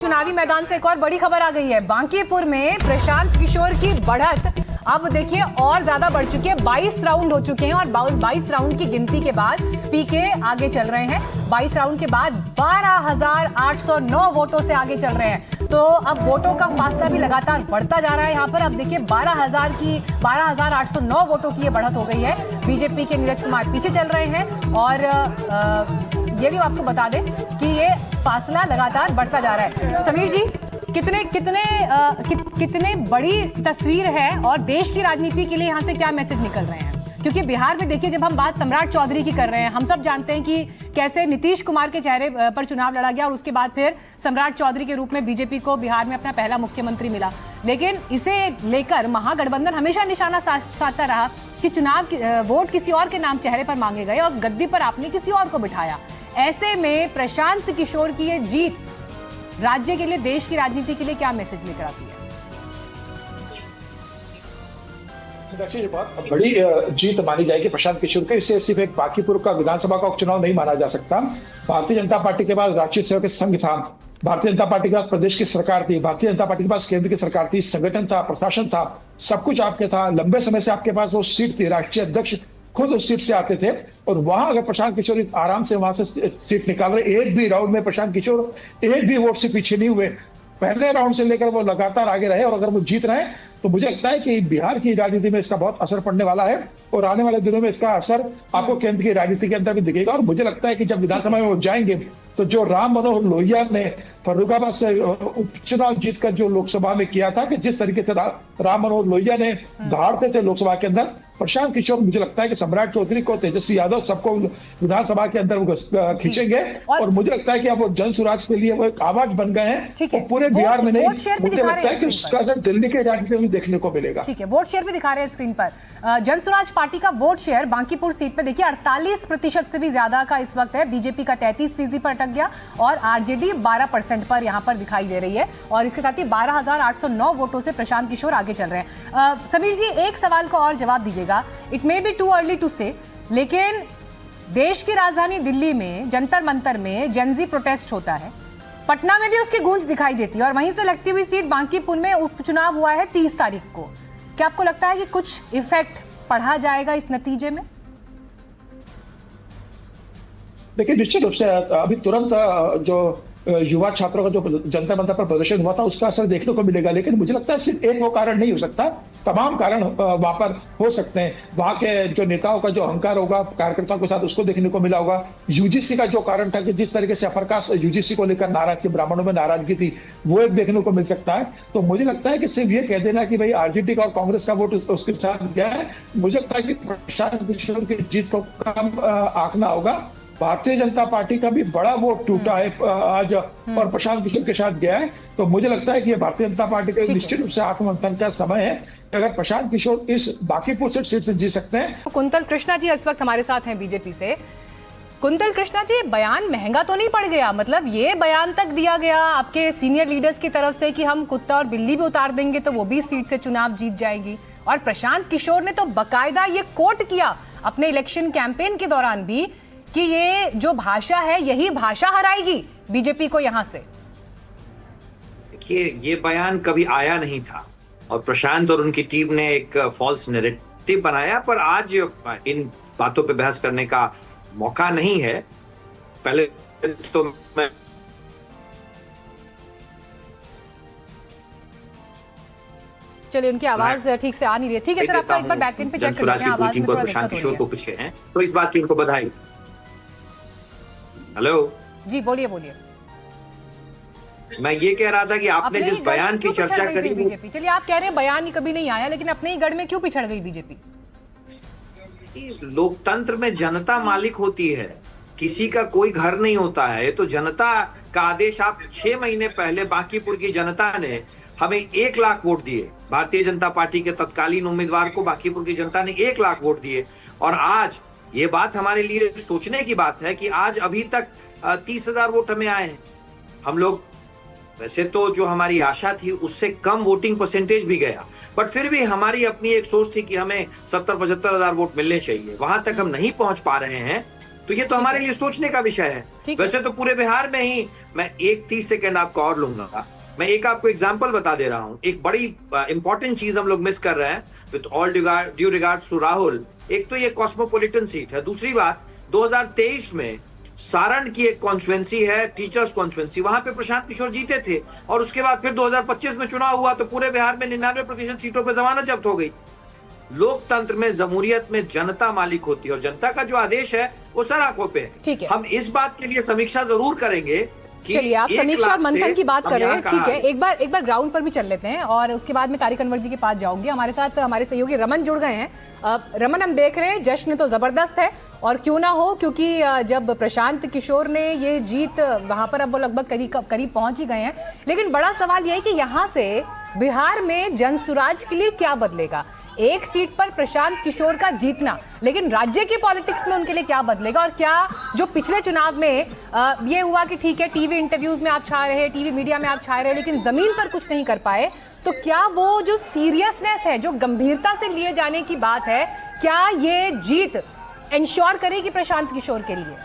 चुनावी मैदान से एक और बड़ी खबर आ गई है। बांकीपुर में प्रशांत किशोर की बढ़त अब देखिए और ज्यादा बढ़ चुकी है। 22 राउंड हो चुके हैं और 22 राउंड की गिनती के बाद पीके आगे चल रहे हैं। 22 राउंड के बाद 12,809 वोटों से आगे चल रहे हैं। तो अब वोटों का फासला भी लगातार बढ़ता जा रहा है। यहाँ पर अब देखिए 12,809 वोटों की ये बढ़त हो गई है। बीजेपी के नीरज कुमार पीछे चल रहे हैं और ये भी आपको बता दें कि ये फासला लगातार बढ़ता जा रहा है। समीर जी, कितने बड़ी तस्वीर है और देश की राजनीति के लिए यहाँ से क्या मैसेज निकल रहे हैं? क्योंकि बिहार में देखिए, जब हम बात सम्राट चौधरी की कर रहे हैं, हम सब जानते हैं कि कैसे नीतीश कुमार के चेहरे पर चुनाव लड़ा गया और उसके बाद फिर सम्राट चौधरी के रूप में बीजेपी को बिहार में अपना पहला मुख्यमंत्री मिला। लेकिन इसे लेकर महागठबंधन हमेशा निशाना साधता रहा कि चुनाव वोट किसी और के नाम चेहरे पर मांगे गए और गद्दी पर आपने किसी और को बिठाया। ऐसे में प्रशांत किशोर की ये जीत राज्य के लिए, देश की राजनीति के लिए क्या मैसेज लेकर आती है? ये बहुत बड़ी जीत मानी जाएगी प्रशांत किशोर के। इसे सिर्फ एक बांकीपुर का विधानसभा का उपचुनाव नहीं माना जा सकता। भारतीय जनता पार्टी के पास राष्ट्रीय सेवक संघ था, भारतीय जनता पार्टी के पास प्रदेश की सरकार थी, भारतीय जनता पार्टी के पास केंद्र की सरकार थी, संगठन था, प्रशासन था, सब कुछ आपके था। लंबे समय से आपके पास वो सीट थी, राष्ट्रीय अध्यक्ष खुद उस सीट से आते थे। और वहां अगर प्रशांत किशोर आराम से वहां से सीट निकाल रहे, एक भी राउंड में प्रशांत किशोर एक भी वोट से पीछे नहीं हुए, पहले राउंड से लेकर वो लगातार आगे रहे। और अगर वो जीत रहे हैं तो मुझे लगता है कि बिहार की राजनीति में इसका बहुत असर पड़ने वाला है और आने वाले दिनों में इसका असर आपको केंद्र की राजनीति के अंदर भी दिखेगा। और मुझे लगता है कि जब विधानसभा में वो जाएंगे तो जो राम मनोहर लोहिया ने फर्रुखाबाद से उपचुनाव जीतकर जो लोकसभा में किया था, कि जिस तरीके से राम मनोहर लोहिया ने दहाड़ते थे लोकसभा के अंदर, प्रशांत किशोर मुझे लगता है कि सम्राट चौधरी को, तेजस्वी यादव, सबको विधानसभा के अंदर खींचेंगे। और मुझे लगता है कि अब वो जन स्वराज के लिए वो एक आवाज बन गए हैं और पूरे बिहार में नहीं, मुझे लगता है कि उसका असर दिल्ली के राजनीति में देखने को मिलेगा। ठीक है, वोट शेयर भी दिखा रहे हैं स्क्रीन पर। जन स्वराज पार्टी का वोट शेयर बांकीपुर सीट पे देखिए 48% से भी ज्यादा का इस वक्त है। बीजेपी का 33% पर अटक गया और आरजेडी 12% पर यहाँ पर दिखाई दे रही है। और इसके साथ ही 12,809 वोटों से प्रशांत किशोर आगे चल रहे हैं। समीर जी, एक सवाल का और जवाब दीजिएगा। It may be too early to say, लेकिन देश की राजधानी दिल्ली में जंतर मंतर में जेनजी प्रोटेस्ट होता है, पटना में भी उसकी गूंज दिखाई देती है और वहीं से लगती हुई सीट बांकीपुर में उपचुनाव हुआ है 30 तारीख को। क्या आपको लगता है कि कुछ इफेक्ट पढ़ा जाएगा इस नतीजे में? देखिए, निश्चित रूप से अभी तुरंत जो युवा छात्रों का जो जंतर मंतर पर प्रदर्शन हुआ था उसका असर देखने को मिलेगा। लेकिन मुझे लगता है सिर्फ एक वो कारण नहीं हो सकता, तमाम कारण वहां पर हो सकते हैं। वहां के जो नेताओं का जो अहंकार होगा कार्यकर्ताओं के साथ, उसको देखने को मिला होगा। यूजीसी का जो कारण था कि जिस तरीके से अपर कास्ट यूजीसी को लेकर नाराज थी, ब्राह्मणों में नाराजगी थी, वो एक देखने को मिल सकता है। तो मुझे लगता है कि सिर्फ ये कह देना कि भाई आरजेडी का और कांग्रेस का वोट उसके साथ गया है, मुझे लगता है कि प्रशांत किशोर की जीत को कम आंकना होगा। भारतीय जनता पार्टी का भी बड़ा वोट टूटा है आज और प्रशांत किशोर के साथ गया है। तो मुझे लगता है कि भारतीय जनता पार्टी का निश्चित रूप से आत्ममंथन का समय है। अगर प्रशांत किशोर इस बांकीपुर सीट से जीत सकते हैं। कुंतल कृष्णा जी इस वक्त हमारे साथ हैं बीजेपी से। कुंतल कृष्णा जी, बयान महंगा तो नहीं पड़ गया? मतलब ये बयान तक दिया गया आपके सीनियर लीडर्स की तरफ से कि हम कुत्ता और बिल्ली भी उतार देंगे तो वो भी सीट से चुनाव जीत जाएगी, और प्रशांत किशोर ने तो बकायदा ये कोट किया अपने इलेक्शन कैंपेन के दौरान भी कि ये जो भाषा है यही भाषा हराएगी बीजेपी को यहां से। देखिए, ये बयान कभी आया नहीं था और प्रशांत और उनकी टीम ने एक फॉल्स नैरेटिव बनाया। पर आज इन बातों पे बहस करने का मौका नहीं है। पहले तो मैं चलिए, उनकी आवाज ठीक से आ नहीं रही है। ठीक है सर, आपका एक बार बैकएंड पे चेक कर लेते हैं, आवाज में थोड़ा प्रशांत दिक्कत हो किशोर रही को पीछे हैं, तो इस बात की उनको बधाई। हेलो जी, बोलिए बोलिए। मैं ये कह रहा था कि आपने जिस बयान की चर्चा करी, बीजेपी, चलिए आप कह रहे हैं बयान ही कभी नहीं आया, लेकिन अपने ही गढ़ में क्यों पिछड़ गई बीजेपी? लोकतंत्र में जनता मालिक होती है, किसी का कोई घर नहीं होता है। तो जनता का आदेश, आप 6 महीने पहले बांकीपुर की जनता ने हमें 1 लाख वोट दिए। भारतीय जनता पार्टी के तत्कालीन उम्मीदवार को बांकीपुर की जनता ने 1 लाख वोट दिए। और आज ये बात हमारे लिए सोचने की बात है कि आज अभी तक 30,000 वोट हमें आए हैं। हम लोग, वैसे तो जो हमारी आशा थी उससे कम वोटिंग परसेंटेज भी गया, बट फिर भी हमारी अपनी एक सोच थी कि हमें 70-75 हजार वोट मिलने चाहिए। वहां तक हम नहीं पहुंच पा रहे हैं। तो ये तो हमारे लिए सोचने का विषय है। वैसे तो पूरे बिहार में ही, मैं 30 सेकेंड आपको और लूंगा, मैं एक आपको एग्जांपल बता दे रहा हूं। एक बड़ी इंपॉर्टेंट चीज हम लोग मिस कर रहे हैं, with all due regards to Rahul. एक तो ये कॉस्मोपॉलिटन सीट है, दूसरी बात 2023 में सारण की एक कॉन्स्टिट्यूएंसी है, टीचर्स कॉन्स्टिट्यूएंसी, वहां पे प्रशांत किशोर जीते थे, और उसके बाद फिर 2025 में चुनाव हुआ तो पूरे बिहार में 99% सीटों पर जमानत जब्त हो गई। लोकतंत्र में, जमहूरियत में जनता मालिक होती है, और जनता का जो आदेश है वो सर आंखों पे है। ठीक है, हम इस बात के लिए समीक्षा जरूर करेंगे। चलिए, आप समीक्षा और मंथन की बात कर रहे हैं, ठीक है, एक बार ग्राउंड पर भी चल लेते हैं और उसके बाद में तारिक अनवर जी के पास जाऊंगी। हमारे साथ हमारे सहयोगी रमन जुड़ गए हैं। रमन, हम देख रहे हैं जश्न तो जबरदस्त है, और क्यों ना हो, क्योंकि जब प्रशांत किशोर ने ये जीत, वहां पर अब वो लगभग करीब पहुंच ही गए हैं, लेकिन बड़ा सवाल यह है कि यहाँ से बिहार में जनसुराज के लिए क्या बदलेगा? एक सीट पर प्रशांत किशोर का जीतना, लेकिन राज्य की पॉलिटिक्स में उनके लिए क्या बदलेगा? और क्या जो पिछले चुनाव में ये हुआ कि ठीक है, टीवी इंटरव्यूज में आप छा रहे, टीवी मीडिया में आप छाए रहे, लेकिन जमीन पर कुछ नहीं कर पाए, तो क्या वो जो सीरियसनेस है, जो गंभीरता से लिए जाने की बात है, क्या ये जीत इंश्योर करेगी प्रशांत किशोर के लिए,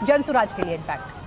जनसुराज के लिए इनफैक्ट?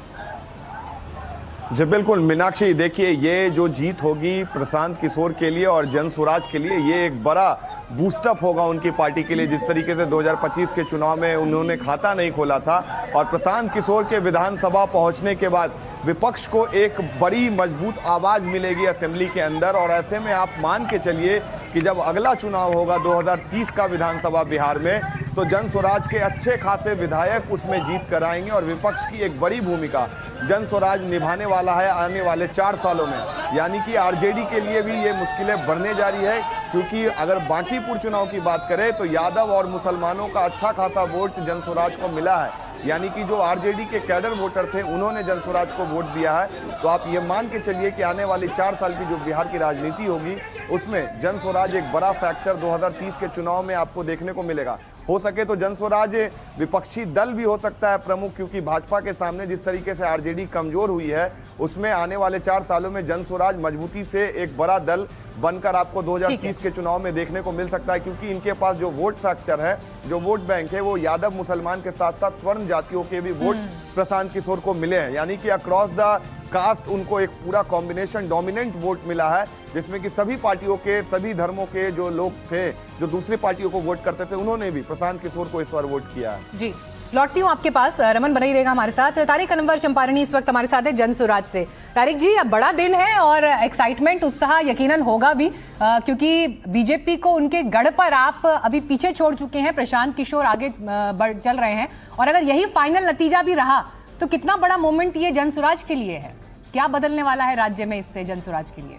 जी बिल्कुल मीनाक्षी, देखिए ये जो जीत होगी प्रशांत किशोर के लिए और जनसुराज के लिए, ये एक बड़ा बूस्टअप होगा उनकी पार्टी के लिए। जिस तरीके से 2025 के चुनाव में उन्होंने खाता नहीं खोला था, और प्रशांत किशोर के विधानसभा पहुंचने के बाद विपक्ष को एक बड़ी मजबूत आवाज मिलेगी असेंबली के अंदर। और ऐसे में आप मान के चलिए कि जब अगला चुनाव होगा 2030 का विधानसभा बिहार में, तो जनसुराज के अच्छे खासे विधायक उसमें जीत कर आएंगे, और विपक्ष की एक बड़ी भूमिका जनसुराज निभाने वाला है आने वाले 4 सालों में। यानी कि आरजेडी के लिए भी ये मुश्किलें बढ़ने जा रही है, क्योंकि अगर बांकीपुर चुनाव की बात करें तो यादव और मुसलमानों का अच्छा खासा वोट जनसुराज को मिला है। यानी कि जो आरजेडी के कैडर वोटर थे उन्होंने जनसुराज को वोट दिया है। तो आप ये मान के चलिए कि आने वाली 4 साल की जो बिहार की राजनीति होगी उसमें जनसुराज एक बड़ा फैक्टर 2030 के चुनाव में आपको देखने को मिलेगा। हो सके तो जनसुराज विपक्षी दल भी हो सकता है प्रमुख, क्योंकि भाजपा के सामने जिस तरीके से आरजेडी कमजोर हुई है, उसमें आने वाले 4 सालों में जनसुराज मजबूती से एक बड़ा दल बनकर आपको 2030 के चुनाव में देखने को मिल सकता है। क्योंकि इनके पास जो वोट फैक्टर है, जो वोट बैंक है, वो यादव मुसलमान के साथ साथ स्वर्ण जातियों के भी वोट प्रशांत किशोर को मिले हैं। यानी कि अक्रॉस द कास्ट उनको एक पूरा कॉम्बिनेशन डोमिनेंट वोट मिला है, जिसमें कि सभी पार्टियों के, सभी धर्मों के जो लोग थे, जो दूसरी पार्टियों को वोट करते थे, उन्होंने भी प्रशांत किशोर को इस बार वोट किया है। जी, लौटती हूँ आपके पास, रमन बना ही रहेगा हमारे साथ। तारिक अनवर चंपारनी इस वक्त हमारे साथ है जनसुराज से। तारिक जी, अब बड़ा दिन है और एक्साइटमेंट, उत्साह यकीनन होगा भी, क्योंकि बीजेपी को उनके गढ़ पर आप अभी पीछे छोड़ चुके हैं, प्रशांत किशोर आगे चल रहे हैं, और अगर यही फाइनल नतीजा भी रहा तो कितना बड़ा मोमेंट ये जनसुराज के लिए है? क्या बदलने वाला है राज्य में इससे जनसुराज के लिए?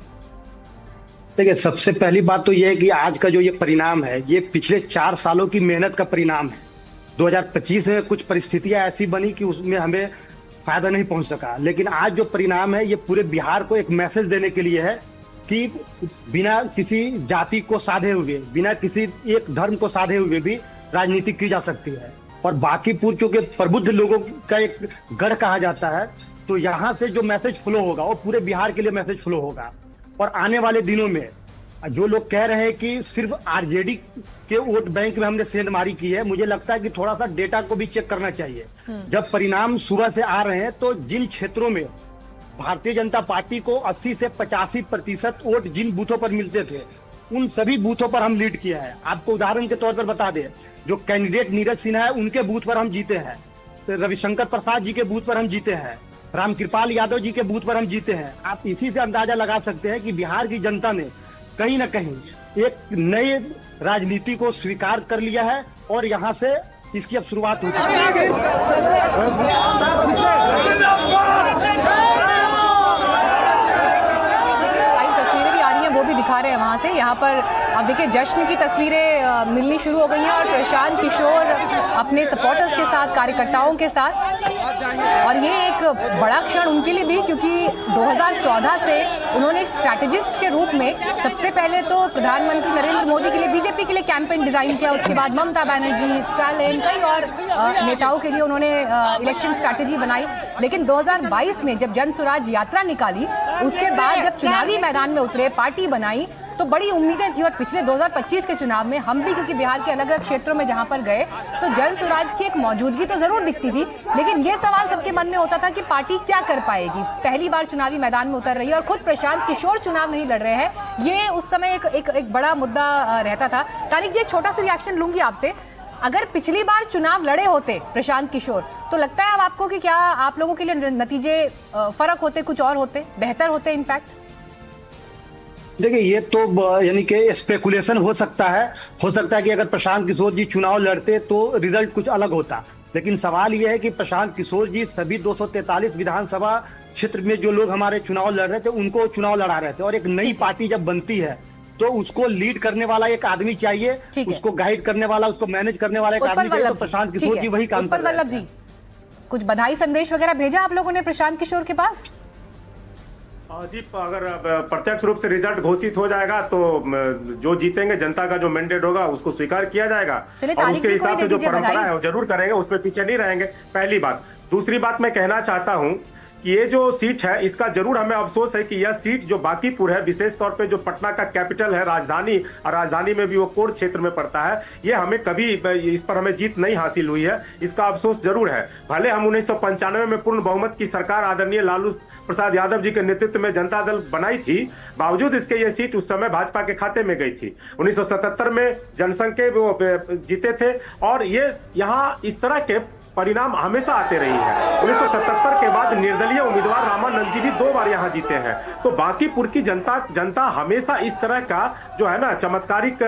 देखिए, सबसे पहली बात तो यह है कि आज का जो ये परिणाम है, ये पिछले 4 सालों की मेहनत का परिणाम है। 2025 में कुछ परिस्थितियां ऐसी बनी कि उसमें हमें फायदा नहीं पहुंच सका, लेकिन आज जो परिणाम है ये पूरे बिहार को एक मैसेज देने के लिए है कि बिना किसी जाति को साधे हुए, बिना किसी एक धर्म को साधे हुए भी राजनीति की जा सकती है। और बांकीपुर चूंकि प्रबुद्ध लोगों का एक गढ़ कहा जाता है, तो यहाँ से जो मैसेज फ्लो होगा वो पूरे बिहार के लिए मैसेज फ्लो होगा। और आने वाले दिनों में जो लोग कह रहे हैं कि सिर्फ आरजेडी के वोट बैंक में हमने सेंधमारी की है, मुझे लगता है कि थोड़ा सा डेटा को भी चेक करना चाहिए। जब परिणाम सुबह से आ रहे हैं तो जिन क्षेत्रों में भारतीय जनता पार्टी को 80 से 85% वोट जिन बूथों पर मिलते थे, उन सभी बूथों पर हम लीड किया है। आपको उदाहरण के तौर पर बता दें, जो कैंडिडेट नीरज सिन्हा है उनके बूथ पर हम जीते हैं, तो रविशंकर प्रसाद जी के बूथ पर हम जीते हैं, रामकृपाल यादव जी के बूथ पर हम जीते हैं। आप इसी से अंदाजा लगा सकते हैं कि बिहार की जनता ने कहीं ना कहीं एक नए राजनीति को स्वीकार कर लिया है, और यहाँ से इसकी अब शुरुआत हो चुकी है। तस्वीरें भी आ रही हैं, वो भी दिखा रहे हैं वहां से। यहाँ पर आप देखिए जश्न की तस्वीरें मिलनी शुरू हो गई हैं, और प्रशांत किशोर अपने सपोर्टर्स के साथ, कार्यकर्ताओं के साथ, और ये एक बड़ा क्षण उनके लिए भी, क्योंकि 2014 से उन्होंने एक स्ट्रैटेजिस्ट के रूप में सबसे पहले तो प्रधानमंत्री नरेंद्र मोदी के लिए, बीजेपी के लिए कैंपेन डिजाइन किया, उसके बाद ममता बनर्जी, स्टालिन, कई और नेताओं के लिए उन्होंने इलेक्शन स्ट्रैटेजी बनाई। लेकिन 2022 में जब जनसुराज यात्रा निकाली, उसके बाद जब चुनावी मैदान में उतरे, पार्टी बनाई, तो बड़ी उम्मीदें थी। और पिछले 2025 के चुनाव में हम भी, क्योंकि बिहार के अलग अलग क्षेत्रों में जहां पर गए, तो जन स्वराज की एक मौजूदगी तो जरूर दिखती थी, लेकिन ये सवाल सबके मन में होता था कि पार्टी क्या कर पाएगी। पहली बार चुनावी मैदान में उतर रही है और खुद प्रशांत किशोर चुनाव नहीं लड़ रहे हैं, ये उस समय एक बड़ा मुद्दा रहता था। तारिक जी, एक छोटा सा रिएक्शन लूंगी आपसे। अगर पिछली बार चुनाव लड़े होते प्रशांत किशोर, तो लगता है अब आपको कि क्या आप लोगों के लिए नतीजे फर्क होते, कुछ और होते, बेहतर होते इनफैक्ट? देखिए, ये तो यानी कि स्पेकुलेशन हो सकता है कि अगर प्रशांत किशोर जी चुनाव लड़ते तो रिजल्ट कुछ अलग होता। लेकिन सवाल यह है कि प्रशांत किशोर जी सभी 243 विधानसभा क्षेत्र में जो लोग हमारे चुनाव लड़ रहे थे उनको चुनाव लड़ा रहे थे, और एक नई पार्टी जब बनती है तो उसको लीड करने वाला एक आदमी चाहिए, उसको गाइड करने वाला, उसको मैनेज करने वाला एक आदमी चाहिए। तो प्रशांत किशोर जी वही काम कर रहे हैं। वल्लभ जी, कुछ बधाई संदेश वगैरह भेजा आप लोगों ने प्रशांत किशोर के पास? जी, अगर प्रत्यक्ष रूप से रिजल्ट घोषित हो जाएगा तो जो जीतेंगे, जनता का जो मैंडेट होगा उसको स्वीकार किया जाएगा, और उसके हिसाब से जो परंपरा है वो जरूर करेंगे, उसमें पीछे नहीं रहेंगे। पहली बात। दूसरी बात मैं कहना चाहता हूं कि ये जो सीट है, इसका जरूर हमें अफसोस है कि यह सीट जो बांकीपुर है, विशेष तौर पे जो पटना का कैपिटल है, राजधानी, और राजधानी में भी वो कोर क्षेत्र में पड़ता है, ये हमें कभी इस पर हमें जीत नहीं हासिल हुई है, इसका अफसोस जरूर है। भले हम 1995 में पूर्ण बहुमत की सरकार आदरणीय लालू प्रसाद यादव जी के नेतृत्व में जनता दल बनाई थी, बावजूद इसके ये सीट उस समय भाजपा के खाते में गई थी। 1977 में जनसंघ के वो जीते थे, और ये यहाँ इस तरह के परिणाम हमेशा आते रही है। 1977 के बाद निर्दलीय उम्मीदवार रामानंद जी भी 2 बार यहाँ जीते हैं। तो बांकीपुर की जनता हमेशा इस तरह का जो है ना चमत्कारिक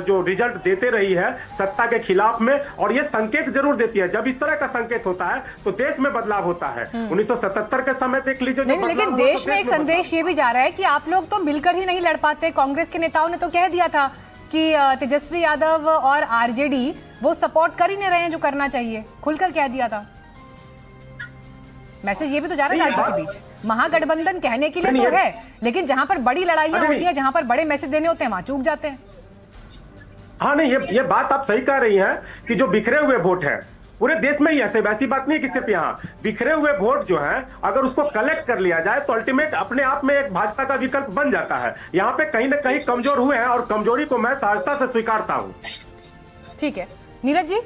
जो रिजल्ट देते रही है सत्ता के खिलाफ में, और ये संकेत जरूर देती है। जब इस तरह का संकेत होता है तो देश में बदलाव होता है। 1977 के समय देख लीजिए, लेकिन देश में एक संदेश ये भी जा रहा है कि आप लोग तो मिलकर ही नहीं लड़ पाते। कांग्रेस के नेताओं ने तो कह दिया था कि तेजस्वी यादव और आरजेडी वो सपोर्ट कर ही नहीं रहे हैं जो करना चाहिए, खुलकर कह दिया था। मैसेज ये भी तो जा रहा है राज्य के बीच। महागठबंधन कहने के लिए तो है, लेकिन जहां पर बड़ी लड़ाइयां होती हैं, जहां पर बड़े मैसेज देने होते हैं, वहां चूक जाते हैं। हाँ, नहीं, ये बात आप सही कह रही हैं कि जो बिखरे हुए वोट है पूरे देश में ही ऐसे, वैसी बात नहीं है कि सिर्फ यहाँ बिखरे हुए वोट जो है, अगर उसको कलेक्ट कर लिया जाए तो अल्टीमेट अपने आप में एक भाजपा का विकल्प बन जाता है। यहाँ पे कहीं ना कहीं कमजोर हुए हैं, और कमजोरी को मैं सहजता से स्वीकारता हूँ। ठीक है नीरज जी,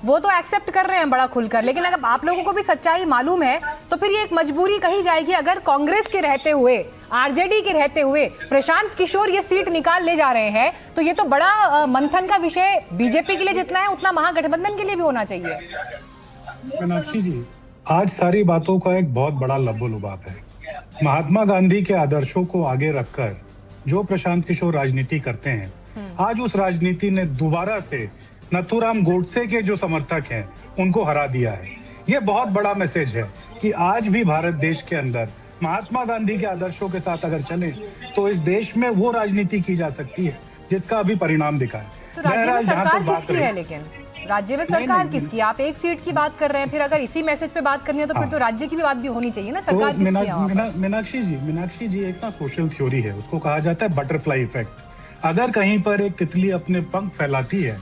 वो तो एक्सेप्ट कर रहे हैं बड़ा खुलकर, लेकिन अगर आप लोगों को भी सच्चाई मालूम है तो फिर ये एक मजबूरी कही जाएगी। अगर कांग्रेस के रहते हुए, आरजेडी के रहते हुए प्रशांत किशोर ये सीट निकाल ले जा रहे हैं, तो ये तो बड़ा मंथन का विषय बीजेपी के लिए जितना है उतना महागठबंधन के लिए भी होना चाहिए। मीनाक्षी जी, आज सारी बातों का एक बहुत बड़ा लबोलुबाब है। महात्मा गांधी के आदर्शों को आगे रखकर जो प्रशांत किशोर राजनीति करते हैं, आज उस राजनीति ने दोबारा से नथुराम गोडसे के जो समर्थक हैं उनको हरा दिया है। ये बहुत बड़ा मैसेज है कि आज भी भारत देश के अंदर महात्मा गांधी के आदर्शों के साथ अगर चले तो इस देश में वो राजनीति की जा सकती है जिसका अभी परिणाम दिखा है। तो राज्य में सरकार किसकी है? लेकिन राज्य में सरकार किसकी? आप एक सीट की बात कर रहे हैं, फिर अगर इसी मैसेज पे बात करनी है तो फिर तो राज्य की भी बात भी होनी चाहिए ना। सरकार किसकी है? मीनाक्षी जी, एक ना सोशल थ्योरी है, उसको कहा जाता है बटरफ्लाई इफेक्ट। अगर कहीं पर एक तितली अपने पंख फैलाती है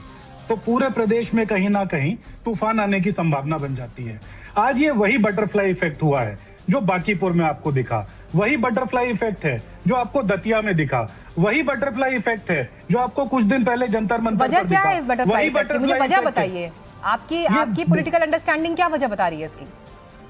तो पूरे प्रदेश में कहीं ना कहीं तूफान आने की संभावना बन जाती है। आज ये वही बटरफ्लाई इफेक्ट हुआ है जो बांकीपुर में आपको दिखा, वही बटरफ्लाई इफेक्ट है जो आपको दतिया में दिखा, वही बटरफ्लाई इफेक्ट है जो आपको कुछ दिन पहले जंतर मंतर पर दिखा। वजह क्या है इस बटरफ्लाई इफेक्ट की? मुझे वजह बताइए। आपकी पॉलिटिकल अंडरस्टैंडिंग क्या वजह बता रही है इसकी?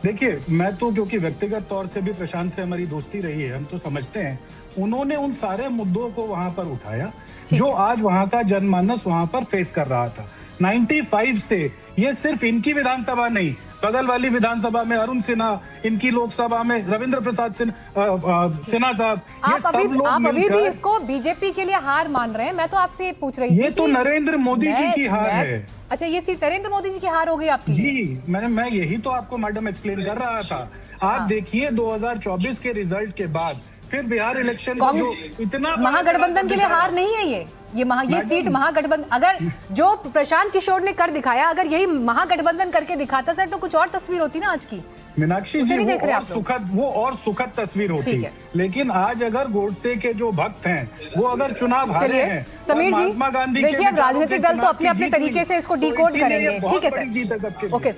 देखिए, मैं तो क्योंकि व्यक्तिगत तौर से भी प्रशांत से हमारी दोस्ती रही है, हम तो समझते हैं उन्होंने उन सारे मुद्दों को वहां पर उठाया जो आज वहां का जनमानस वहां पर फेस कर रहा था। 95 से ये सिर्फ इनकी विधानसभा नहीं, बगल वाली विधानसभा में अरुण सिन्हा, इनकी लोकसभा में रविंद्र प्रसाद सिन्हा साहब, आप अभी भी इसको बीजेपी के लिए हार मान रहे हैं। मैं तो आपसे ये पूछ रही थी, ये तो नरेंद्र मोदी जी की हार है। अच्छा, ये सीट नरेंद्र मोदी जी की हार हो गई आपकी? जी, मैं यही तो आपको मैडम एक्सप्लेन कर रहा था। आप देखिए 2024 के रिजल्ट के बाद फिर बिहार इलेक्शन में जो इतना महागठबंधन के लिए हार नहीं है ये सीट महागठबंधन, अगर जो प्रशांत किशोर ने कर दिखाया, अगर यही महागठबंधन करके दिखाता सर तो कुछ और तस्वीर होती ना आज की। मीनाक्षी जी, वो और सुखद तस्वीर होती है। लेकिन आज अगर गोडसे के जो भक्त हैं वो अगर चुनाव हारे हैं, समीर जी देखिए, राजनीतिक दल तो अपने अपने तरीके से इसको डिकोड करेंगे। ठीक है सर, ओके सर।